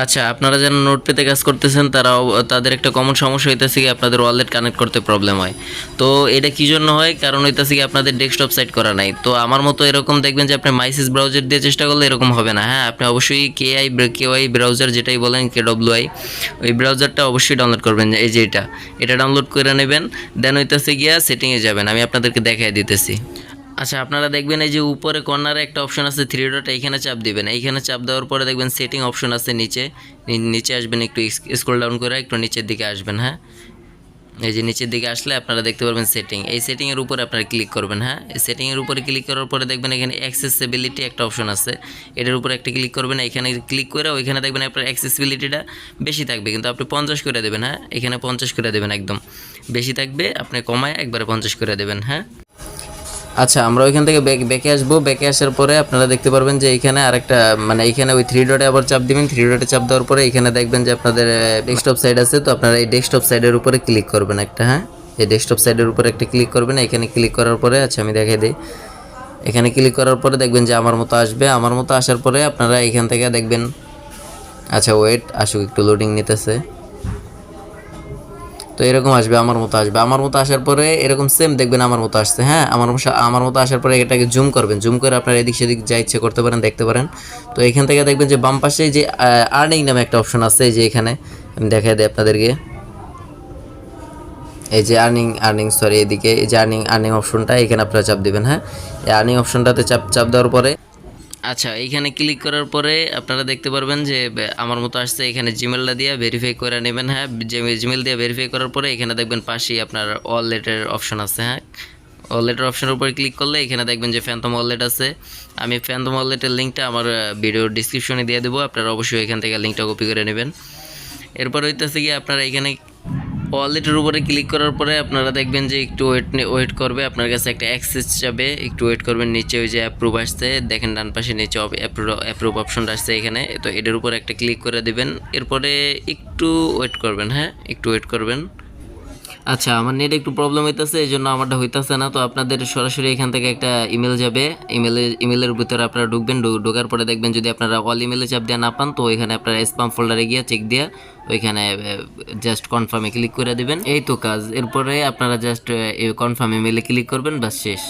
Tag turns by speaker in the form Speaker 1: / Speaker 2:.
Speaker 1: আচ্ছা, আপনারা যারা নোটপ্যাডে কাজ করতেছেন তাদের একটা কমন সমস্যা হইতেছে কি আপনাদের ওয়ালেট কানেক্ট করতে প্রবলেম হয়। তো এটা কি জন্য হয়? কারণ হইতেছে কি আপনাদের ডেস্কটপ সাইট করা নাই। তো আমার মতো এরকম দেখবেন যে আপনি মাইসিস ব্রাউজার দিয়ে চেষ্টা করলে এরকম হবে না। হ্যাঁ, আপনি অবশ্যই কেওয়াই ব্রাউজার যেটাই বলেন কেডব্লিউআই, ওই ব্রাউজারটা অবশ্যই ডাউনলোড করবেন। এই যে এটা ডাউনলোড করে নেবেন। দেন হইতেছে গিয়া সেটিংয়ে যাবেন। আমি আপনাদেরকে দেখাই দিতেছি। আচ্ছা, আপনারা দেখবেন এই যে উপরে কর্নারে একটা অপশন আছে থ্রি ডট, এইখানে চাপ দিবেন। এইখানে চাপ দেওয়ার পরে দেখবেন সেটিং অপশন আছে নিচে। নিচে আসবেন, একটু স্ক্রল ডাউন করে একটু নিচের দিকে আসবেন। হ্যাঁ, এই যে নিচের দিকে আসলে আপনারা দেখতে পারবেন সেটিং। এই সেটিংয়ের উপরে আপনারা ক্লিক করবেন। হ্যাঁ, এই সেটিংয়ের উপরে ক্লিক করার পরে দেখবেন এখানে অ্যাক্সেসিবিলিটি একটা অপশন আছে, এটার উপরে একটা ক্লিক করবেন। এখানে ক্লিক করে ওইখানে দেখবেন আপনার অ্যাক্সেসিবিলিটিটা বেশি থাকবে, কিন্তু আপনি 50 করে দেবেন। হ্যাঁ, এখানে 50 করে দেবেন, একদম বেশি থাকবে, আপনি কমায় একবারে 50 করে দেবেন। হ্যাঁ, আচ্ছা, আমরা ওইখান থেকে ব্যাকে আসবো। ব্যাকে আসার পরে আপনারা দেখতে পারবেন যে এইখানে আরেকটা মানে এইখানে ওই থ্রি ডটে আবার চাপ দিবেন। থ্রি ডটে চাপ দেওয়ার পরে এখানে দেখবেন যে আপনাদের ডেস্কটপ সাইড আছে। তো আপনারা এই ডেস্কটপ সাইডের উপরে ক্লিক করবেন একটা। হ্যাঁ, এই ডেস্কটপ সাইডের উপরে একটা ক্লিক করবেন। এখানে ক্লিক করার পরে আচ্ছা আমি দেখাই দিই। এখানে ক্লিক করার পরে দেখবেন যে আমার মতো আসবে। আমার মতো আসার পরে আপনারা এখান থেকে দেখবেন, আচ্ছা ওয়েট আসুক, একটু লোডিং নিতেছে। তো এরকম আসবে, আমার মতো আসবে। আমার মতো আসার পরে এরকম সেম দেখবেন আমার মতো আসছে। হ্যাঁ, আমার মতো আসার পরে এটাকে জুম করবেন। জুম করে আপনার এদিক সেদিক যা ইচ্ছে করতে পারেন, দেখতে পারেন। তো এখান থেকে দেখবেন যে বাম পাশে যে আর্নিং নামে একটা অপশন আছে, যে এখানে আমি দেখাই দিই আপনাদেরকে। এই যে সরি, এদিকে এই যে আর্নিং অপশনটা, এখানে আপনারা চাপ দিবেন। হ্যাঁ, এই আর্নিং অপশনটাতে চাপ দেওয়ার পরে আচ্ছা এইখানে ক্লিক করার পরে আপনারা দেখতে পারবেন যে আমার মতো আসছে। এখানে জিমেলটা দিয়ে ভেরিফাই করে নেবেন। হ্যাঁ, জিমেল দিয়ে ভেরিফাই করার পরে এখানে দেখবেন পাশেই আপনার অল লেটার অপশন আছে। হ্যাঁ, অল লেটার অপশনের উপরে ক্লিক করলে এখানে দেখবেন যে ফ্যান্টম ওয়ালেট আছে। আমি ফ্যান্টম ওয়ালেটের লিঙ্কটা আমার ভিডিওর ডিসক্রিপশনে দিয়ে দেবো, আপনারা অবশ্যই এখান থেকে লিঙ্কটা কপি করে নেবেন। এরপর হইতেছে কি আপনারা এখানে ওয়ালেটের উপরে ক্লিক করার পরে আপনারা দেখবেন যে একটু ওয়েট করবে, আপনার কাছে একটা অ্যাক্সেস যাবে, একটু ওয়েট করবেন। নিচে ওই যে অ্যাপ্রুভ আসছে, দেখেন ডান পাশে নিচে অ্যাপ্রুভ অপশনটা আসছে এখানে। তো এটার উপরে একটা ক্লিক করে দেবেন। এরপরে একটু ওয়েট করবেন। হ্যাঁ, একটু ওয়েট করবেন। আচ্ছা, আমার নেট একটু প্রবলেম হইতেছে, এই জন্য আমারটা হইতেছে না। তো আপনাদের সরাসরি এখান থেকে একটা ইমেল যাবে। ইমেলের ভিতরে আপনারা ঢুকবেন। ঢোকার পরে দেখবেন যদি আপনারা অল ইমেলে চাপ দিয়ে না পান, তো ওইখানে আপনারা স্প্যাম ফোল্ডারে গিয়ে চেক দিয়ে ওইখানে জাস্ট কনফার্মে ক্লিক করে দেবেন। এই তো কাজ। এরপরে আপনারা জাস্ট কনফার্ম ইমেলে ক্লিক করবেন, বাস শেষ।